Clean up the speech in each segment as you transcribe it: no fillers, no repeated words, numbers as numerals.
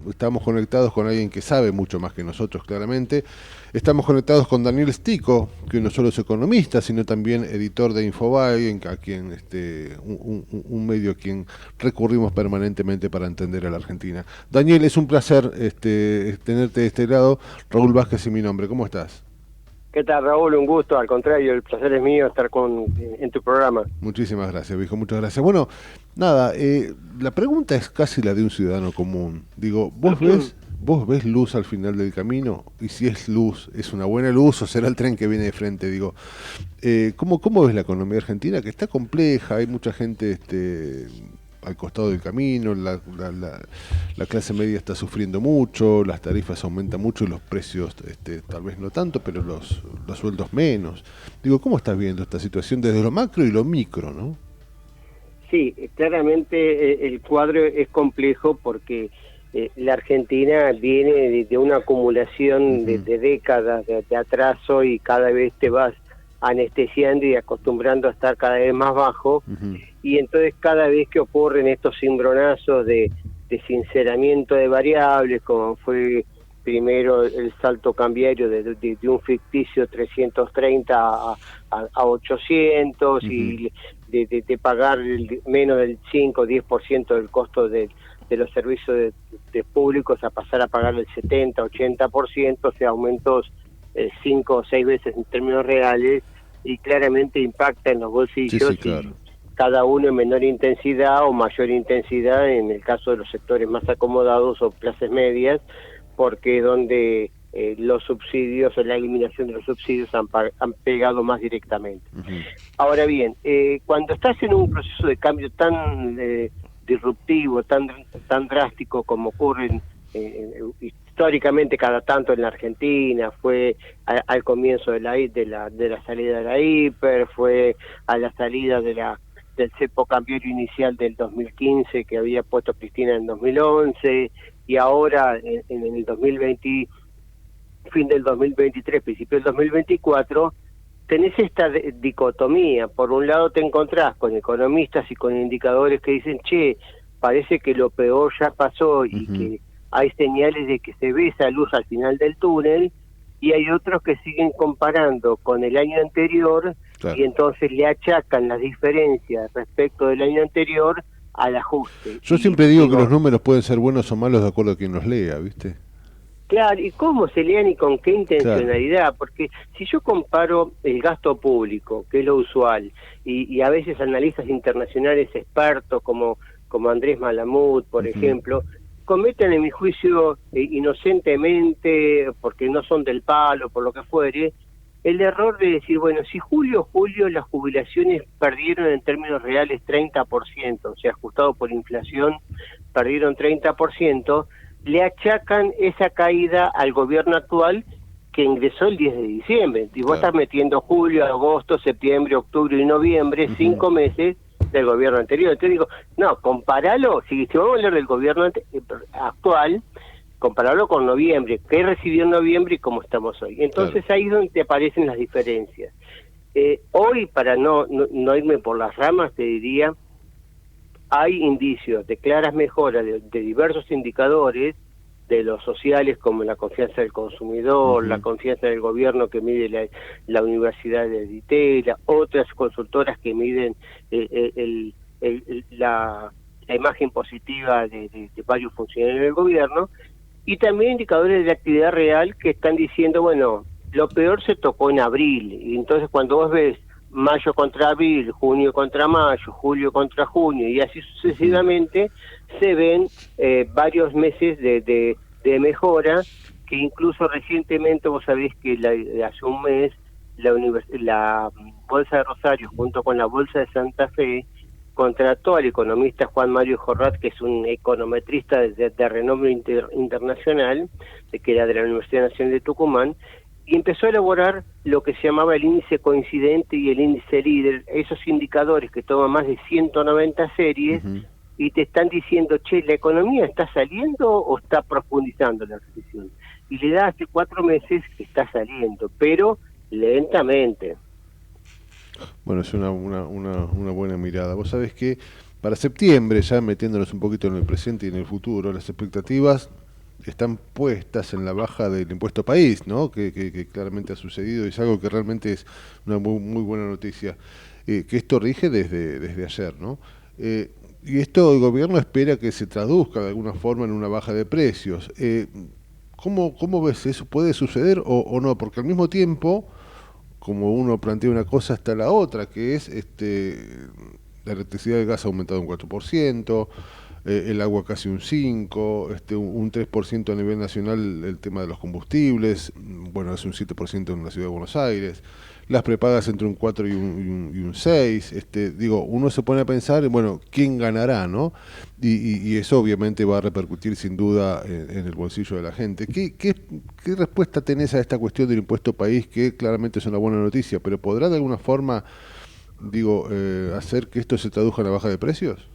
estamos conectados con alguien que sabe mucho más que nosotros, claramente. Estamos conectados con Daniel Stico, que no solo es economista, sino también editor de Infobae, a quien un medio a quien recurrimos permanentemente para entender a la Argentina. Daniel, es un placer tenerte de este lado. Raúl Vázquez y mi nombre. ¿Cómo estás? ¿Qué tal, Raúl? Un gusto, al contrario, el placer es mío estar en tu programa. Muchísimas gracias, viejo, muchas gracias. Bueno, nada, la pregunta es casi la de un ciudadano común. Digo, vos ves luz al final del camino? Y si es luz, ¿es una buena luz o será el tren que viene de frente? Digo, ¿cómo ves la economía argentina? Que está compleja, hay mucha gente al costado del camino, la clase media está sufriendo mucho, las tarifas aumentan mucho y los precios tal vez no tanto, pero los sueldos menos. Digo, ¿cómo estás viendo esta situación desde lo macro y lo micro, no? Sí, claramente el cuadro es complejo porque la Argentina viene de una acumulación de décadas de atraso y cada vez te vas anestesiando y acostumbrando a estar cada vez más bajo. Y entonces cada vez que ocurren estos cimbronazos de sinceramiento de variables, como fue primero el salto cambiario de un ficticio 330 a 800 y de pagar menos del 5 o 10% del costo de los servicios de públicos a pasar a pagar el 70-80%, o sea, aumentos 5 o 6 veces en términos reales, y claramente impacta en los bolsillos. Sí, claro. Y cada uno en menor intensidad o mayor intensidad en el caso de los sectores más acomodados o clases medias, porque es donde los subsidios o la eliminación de los subsidios han pegado más directamente. Ahora bien, cuando estás en un proceso de cambio tan disruptivo, tan drástico como ocurre históricamente cada tanto en la Argentina, fue al comienzo de la salida de la hiper, fue a la salida del cepo cambiario inicial del 2015 que había puesto Cristina en 2011, y ahora en el 2020, fin del 2023, principio del 2024, tenés esta dicotomía. Por un lado te encontrás con economistas y con indicadores que dicen, che, parece que lo peor ya pasó y que hay señales de que se ve esa luz al final del túnel, y hay otros que siguen comparando con el año anterior, Claro. y entonces le achacan las diferencias respecto del año anterior al ajuste. Yo Y siempre digo que digo, los números pueden ser buenos o malos de acuerdo a quien los lea, ¿viste? claro, ¿y cómo se lean y con qué Claro. intencionalidad? Porque si yo comparo el gasto público, que es lo usual, y a veces analistas internacionales expertos como Andrés Malamud, por ejemplo, cometen en mi juicio inocentemente, porque no son del palo, por lo que fuere, el error de decir, bueno, si julio las jubilaciones perdieron en términos reales 30%, o sea, ajustado por inflación, perdieron 30%, le achacan esa caída al gobierno actual que ingresó el 10 de diciembre. Y vos estás metiendo julio, agosto, septiembre, octubre y noviembre, 5 meses del gobierno anterior. Entonces digo, no, comparalo, si vamos a hablar del gobierno actual, compararlo con noviembre, qué recibió en noviembre y cómo estamos hoy. Entonces ahí es donde te aparecen las diferencias. Hoy, para no irme por las ramas, te diría, hay indicios de claras mejoras de diversos indicadores, de los sociales como la confianza del consumidor, la confianza del gobierno que mide la Universidad de Ditela, otras consultoras que miden la imagen positiva de varios funcionarios del gobierno, y también indicadores de actividad real que están diciendo, bueno, lo peor se tocó en abril, y entonces cuando vos ves mayo contra abril, junio contra mayo, julio contra junio, y así sucesivamente, se ven varios meses de mejora, que incluso recientemente, vos sabés que hace un mes, la Bolsa de Rosario, junto con la Bolsa de Santa Fe, contrató al economista Juan Mario Jorrat, que es un econometrista de renombre internacional, que era de la Universidad Nacional de Tucumán, y empezó a elaborar lo que se llamaba el índice coincidente y el índice líder, esos indicadores que toman más de 190 series, y te están diciendo, che, ¿la economía está saliendo o está profundizando la recesión? Y le da hace 4 meses que está saliendo, pero lentamente. Bueno, es una buena mirada. Vos sabés que para septiembre, ya metiéndonos un poquito en el presente y en el futuro, las expectativas están puestas en la baja del impuesto país, ¿no? Que claramente ha sucedido y es algo que realmente es una muy buena noticia, que esto rige desde ayer, ¿no? Y esto el gobierno espera que se traduzca de alguna forma en una baja de precios. ¿Cómo ves eso? ¿Puede suceder o no? Porque al mismo tiempo, como uno plantea una cosa, está la otra, que es la electricidad y el gas ha aumentado un 4%, el agua casi un 5%, un 3% a nivel nacional el tema de los combustibles, bueno, es un 7% en la ciudad de Buenos Aires, las prepagas entre un 4 y un 6, digo, uno se pone a pensar, bueno, ¿quién ganará, no? Y eso obviamente va a repercutir sin duda en el bolsillo de la gente. ¿Qué respuesta tenés a esta cuestión del impuesto país, que claramente es una buena noticia, pero podrá de alguna forma, digo, hacer que esto se traduzca en la baja de precios?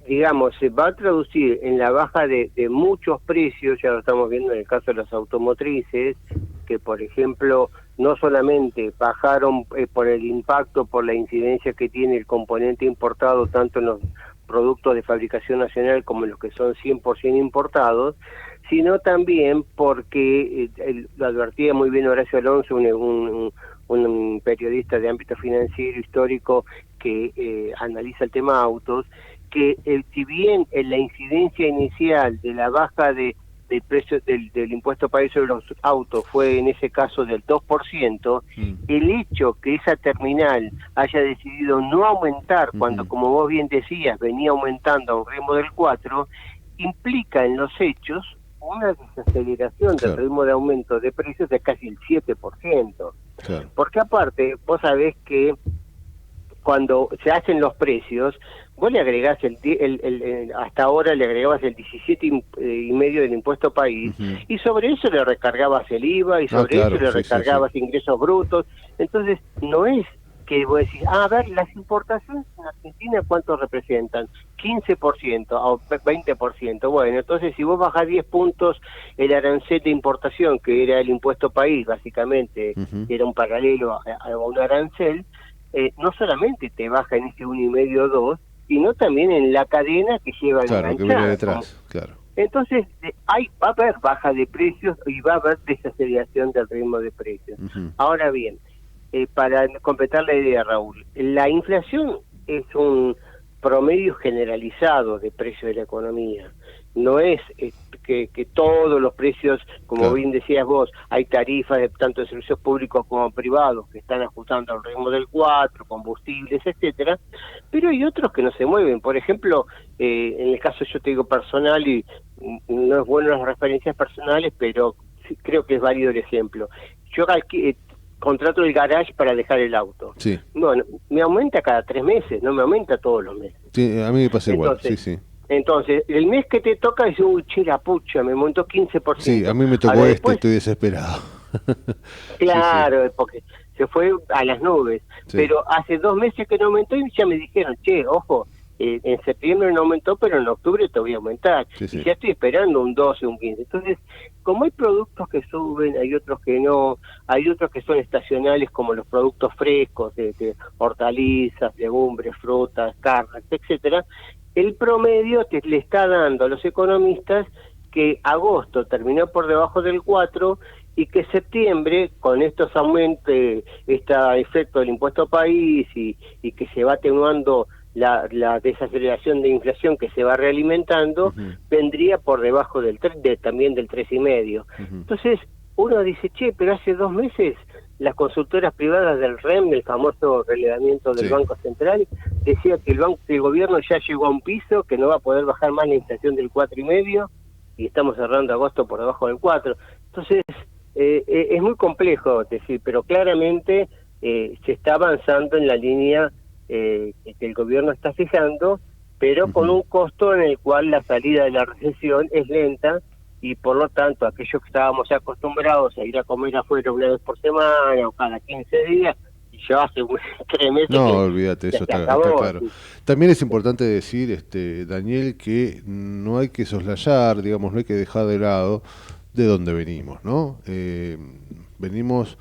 Digamos, se va a traducir en la baja de muchos precios, ya lo estamos viendo en el caso de las automotrices, que por ejemplo no solamente bajaron por el impacto, por la incidencia que tiene el componente importado, tanto en los productos de fabricación nacional como en los que son 100% importados, sino también porque, lo advertía muy bien Horacio Alonso, un periodista de ámbito financiero histórico que analiza el tema autos, que si bien en la incidencia inicial de la baja del precio del impuesto país sobre los autos fue en ese caso del 2%, el hecho que esa terminal haya decidido no aumentar cuando, como vos bien decías, venía aumentando a un ritmo del 4%, implica en los hechos una desaceleración del ritmo de aumento de precios de casi el 7%. Claro. Porque aparte, vos sabés que cuando se hacen los precios, vos le agregás hasta ahora le agregabas el 17,5% del impuesto país, y sobre eso le recargabas el IVA, y sobre eso le recargabas ingresos brutos. Entonces, no es que vos decís, a ver, las importaciones en Argentina, ¿cuánto representan? 15% o 20%. Bueno, entonces si vos bajás 10 puntos el arancel de importación, que era el impuesto país, básicamente, era un paralelo a un arancel, no solamente te baja en ese 1,5 o 2, sino también en la cadena que lleva el que viene detrás, claro. Entonces, va a haber baja de precios y va a haber desaceleración del ritmo de precios. Ahora bien, para completar la idea, Raúl, la inflación es un promedio generalizado de precios de la economía. No es que todos los precios, como bien decías vos, hay tarifas de tanto de servicios públicos como privados que están ajustando al ritmo del 4, combustibles, etcétera, pero hay otros que no se mueven. Por ejemplo, en el caso yo te digo personal, y no es bueno las referencias personales, pero sí, creo que es válido el ejemplo. Yo contrato el garage para dejar el auto. Sí. Bueno, me aumenta cada 3 meses, no me aumenta todos los meses. Sí, a mí me pasa igual, sí. Entonces, el mes que te toca es uy, che, la pucha, me montó 15%. Sí, a mí me tocó después, estoy desesperado. Claro, porque se fue a las nubes. Sí. Pero hace 2 meses que no aumentó y ya me dijeron, che, ojo, en septiembre no aumentó, pero en octubre te voy a aumentar. Y ya estoy esperando un 12, un 15. Entonces, como hay productos que suben, hay otros que no, hay otros que son estacionales, como los productos frescos, de hortalizas, legumbres, frutas, carnes, etcétera, el promedio le está dando a los economistas que agosto terminó por debajo del 4 y que septiembre, con estos aumentos, este efecto del impuesto país y que se va atenuando la desaceleración de inflación que se va realimentando, vendría por debajo del también del 3,5. Entonces, uno dice, che, pero hace 2 meses las consultoras privadas del REM, del famoso relevamiento del Banco Central, decía que el gobierno ya llegó a un piso, que no va a poder bajar más la inflación del 4,5, y estamos cerrando agosto por debajo del 4. Entonces, es muy complejo decir, pero claramente se está avanzando en la línea que el gobierno está fijando, pero con un costo en el cual la salida de la recesión es lenta, y por lo tanto aquellos que estábamos acostumbrados a ir a comer afuera una vez por semana o cada 15 días, y ya hace 3 meses no, olvídate, eso está claro. Sí. También es importante decir, Daniel, que no hay que soslayar, digamos, no hay que dejar de lado de dónde venimos, ¿no? Venimos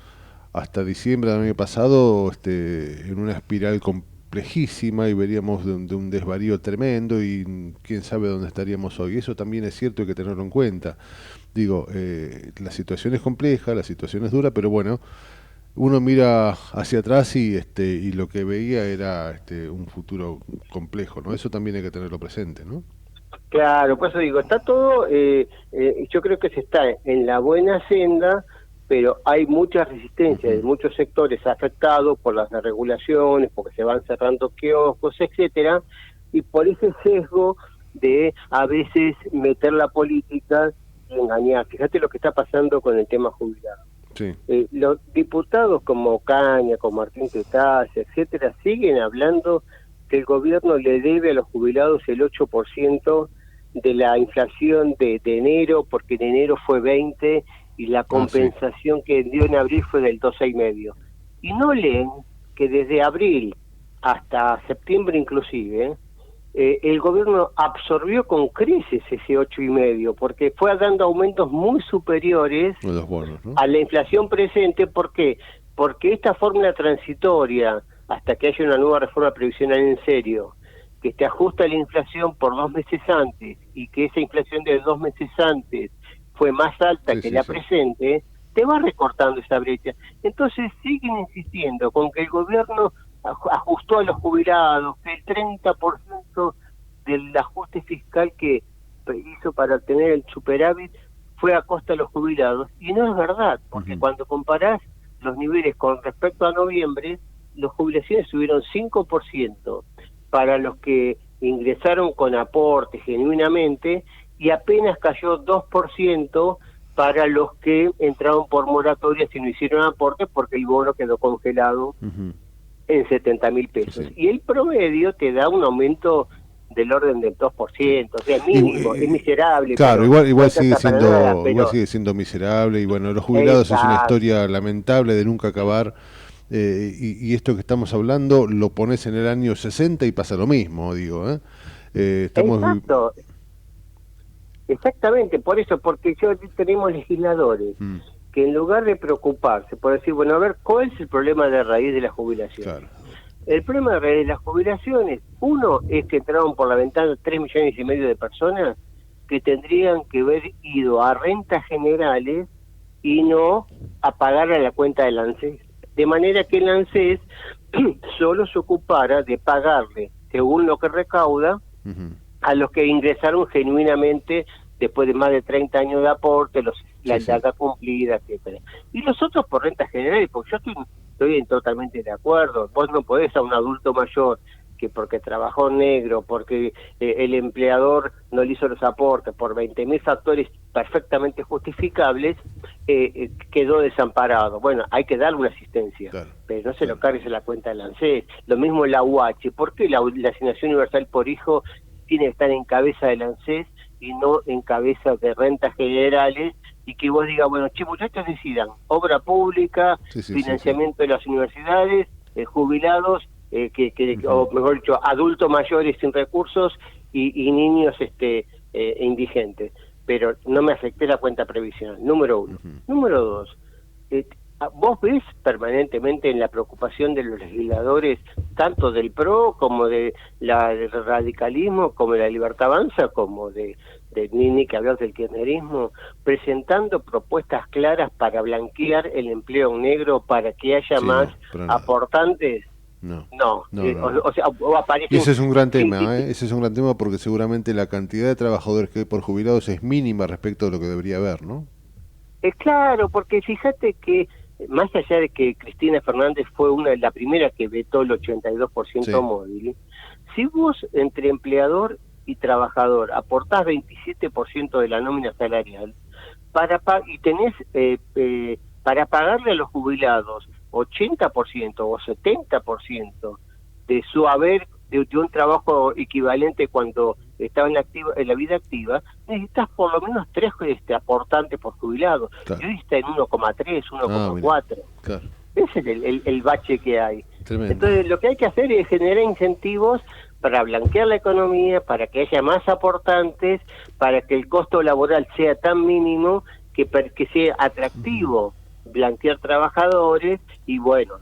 hasta diciembre del año pasado en una espiral completamente complejísima y veríamos de un desvarío tremendo y quién sabe dónde estaríamos hoy. Eso también es cierto, hay que tenerlo en cuenta. Digo, la situación es compleja, la situación es dura, pero bueno, uno mira hacia atrás y lo que veía era un futuro complejo, ¿no? Eso también hay que tenerlo presente, ¿no? Claro, por eso digo, está todo, yo creo que se está en la buena senda, pero hay mucha resistencia de muchos sectores afectados por las desregulaciones, porque se van cerrando kioscos, etcétera, y por ese sesgo de a veces meter la política y engañar. Fíjate lo que está pasando con el tema jubilado. Sí. Los diputados como Caña, como Martín Tetaz, etcétera, siguen hablando que el gobierno le debe a los jubilados el 8% de la inflación de enero, porque en enero fue 20 y la compensación que dio en abril fue del 12,5. Y no leen que desde abril hasta septiembre inclusive, el gobierno absorbió con creces ese 8,5, porque fue dando aumentos muy superiores Los bonos, ¿no? a la inflación presente. ¿Por qué? Porque esta fórmula transitoria, hasta que haya una nueva reforma previsional en serio, que te ajusta la inflación por 2 meses antes, y que esa inflación de 2 meses antes fue más alta que la presente, te va recortando esa brecha. Entonces siguen insistiendo con que el gobierno ajustó a los jubilados, que el 30% del ajuste fiscal que hizo para obtener el superávit fue a costa de los jubilados, y no es verdad, porque cuando comparás los niveles con respecto a noviembre, las jubilaciones subieron 5% para los que ingresaron con aporte genuinamente, y apenas cayó 2% para los que entraron por moratoria si no hicieron aporte, porque el bono quedó congelado en 70.000 pesos. Sí. Y el promedio te da un aumento del orden del 2%, o sea, mínimo, es miserable. Claro, igual no sigue siendo nada, pero... igual sigue siendo miserable, y bueno, los jubilados es una historia lamentable de nunca acabar. Y esto que estamos hablando lo pones en el año 60 y pasa lo mismo, digo, estamos... Exactamente, por eso, porque tenemos legisladores que en lugar de preocuparse por decir, bueno, a ver, ¿cuál es el problema de raíz de la jubilación? Claro. El problema de raíz de las jubilaciones, uno, es que entraron por la ventana 3,5 millones de personas que tendrían que haber ido a rentas generales y no a pagar a la cuenta del ANSES. De manera que el ANSES solo se ocupara de pagarle, según lo que recauda, a los que ingresaron genuinamente después de más de 30 años de aporte, la edad cumplida, etcétera. Y los otros por rentas generales, porque yo estoy totalmente de acuerdo. Vos no podés a un adulto mayor que porque trabajó negro, porque el empleador no le hizo los aportes, por 20.000 factores perfectamente justificables, quedó desamparado. Bueno, hay que darle una asistencia, pero no se lo cargues en la cuenta del ANSES. Lo mismo la UH. ¿Por qué la asignación universal por hijo tiene que estar en cabeza del ANSES y no en cabeza de rentas generales? Y que vos digas, bueno, muchachos, decidan, obra pública, financiamiento de las universidades, jubilados, o mejor dicho, adultos mayores sin recursos y niños indigentes. Pero no me afecté la cuenta previsional, número uno. Número dos, vos ves permanentemente en la preocupación de los legisladores, tanto del PRO como del radicalismo, como de la Libertad Avanza, como de Nini, que hablas del kirchnerismo, presentando propuestas claras para blanquear el empleo negro, para que haya más aportantes. No. O sea, aparecen... Y ese es un gran tema, ese es un gran tema, porque seguramente la cantidad de trabajadores que hay por jubilados es mínima respecto de lo que debería haber, ¿no? Es claro, porque fíjate que más allá de que Cristina Fernández fue una de las primeras que vetó el 82% móvil, si vos entre empleador y trabajador aportás 27% de la nómina salarial y tenés para pagarle a los jubilados 80% o 70% de su haber de un trabajo equivalente cuando estaba en la vida activa, necesitas por lo menos 3 aportantes por jubilado. Y hoy está en 1,3, 1,4. Claro. Ese es el bache que hay. Tremendo. Entonces lo que hay que hacer es generar incentivos para blanquear la economía, para que haya más aportantes, para que el costo laboral sea tan mínimo que sea atractivo blanquear trabajadores y bueno,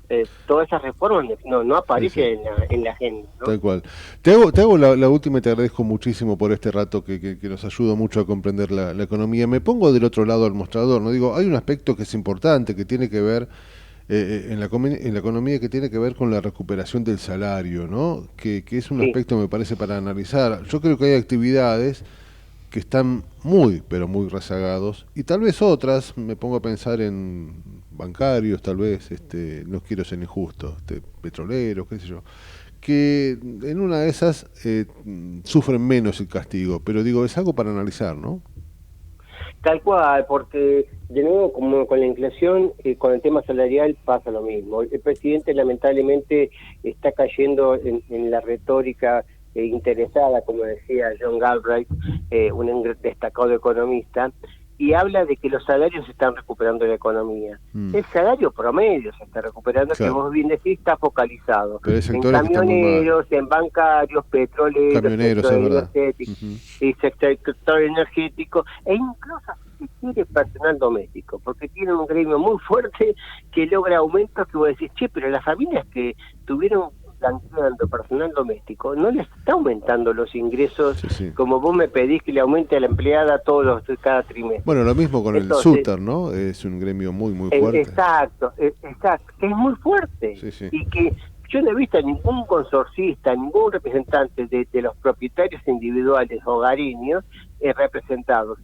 todas esas reformas no aparecen en la agenda, ¿no? Tal cual. Te hago la última y te agradezco muchísimo por este rato que nos ayuda mucho a comprender la economía. Me pongo del otro lado al mostrador, ¿no? Digo, hay un aspecto que es importante, que tiene que ver en la economía, que tiene que ver con la recuperación del salario, ¿no? Que es un aspecto, me parece, para analizar. Yo creo que hay actividades que están muy, pero muy rezagados, y tal vez otras, me pongo a pensar en bancarios, tal vez, no quiero ser injusto, petroleros, qué sé yo, que en una de esas sufren menos el castigo, pero digo, es algo para analizar, ¿no? Tal cual, porque de nuevo, como con la inflación, con el tema salarial pasa lo mismo. El presidente lamentablemente está cayendo en la retórica interesada, como decía John Galbraith, un destacado economista, y habla de que los salarios están recuperando la economía. El salario promedio se está recuperando, claro, que vos bien decís, está focalizado en camioneros, en bancarios, petroleros, camioneros, sector energético, y sector energético, e incluso si quiere personal doméstico, porque tiene un gremio muy fuerte que logra aumentos que vos decís, che, pero las familias que tuvieron planteando personal doméstico, no les está aumentando los ingresos como vos me pedís que le aumente a la empleada cada trimestre. Bueno, lo mismo con entonces, el SUTER, ¿no? Es un gremio muy fuerte. Exacto, que es muy fuerte. Y que yo no he visto a ningún consorcista, ningún representante de los propietarios individuales hogareños representados.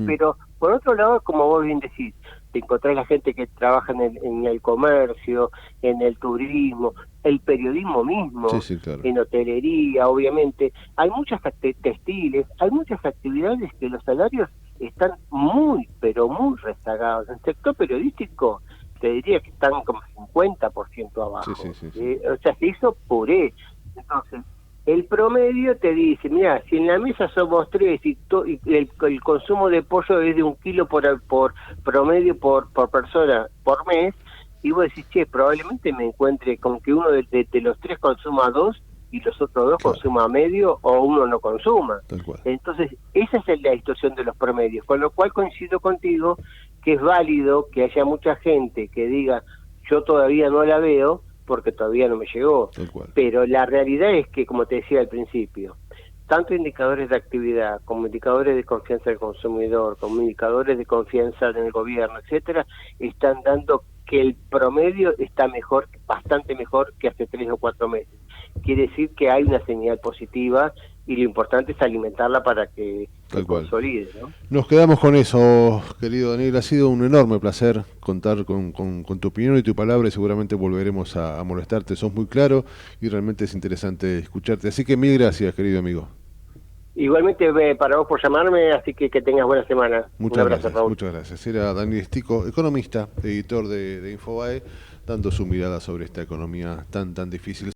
Pero por otro lado, como vos bien decís, te encontrás la gente que trabaja en el comercio, en el turismo, el periodismo mismo, claro, en hotelería, obviamente. Hay muchas textiles, hay muchas actividades que los salarios están muy, pero muy rezagados. En el sector periodístico te diría que están como 50% abajo. O sea, se hizo puré. Entonces, el promedio te dice, mira, si en la mesa somos 3 y el consumo de pollo es de 1 kilo por promedio por persona por mes, y vos decís, che, probablemente me encuentre con que uno de los 3 consuma 2 y los otros 2 consuma medio o uno no consuma. Entonces, esa es la distorsión de los promedios, con lo cual coincido contigo que es válido que haya mucha gente que diga, yo todavía no la veo porque todavía no me llegó. Pero la realidad es que, como te decía al principio, tanto indicadores de actividad como indicadores de confianza del consumidor, como indicadores de confianza en el gobierno, etcétera, están dando que el promedio está mejor, bastante mejor que hace 3 o 4 meses. Quiere decir que hay una señal positiva y lo importante es alimentarla para que se consolide, ¿no? Nos quedamos con eso, querido Daniel. Ha sido un enorme placer contar con tu opinión y tu palabra, y seguramente volveremos a molestarte. Sos muy claro y realmente es interesante escucharte. Así que mil gracias, querido amigo. Igualmente para vos por llamarme, así que tengas buena semana. Muchas gracias, Raúl. Muchas gracias. Era Daniel Estico, economista, editor de Infobae, dando su mirada sobre esta economía tan difícil.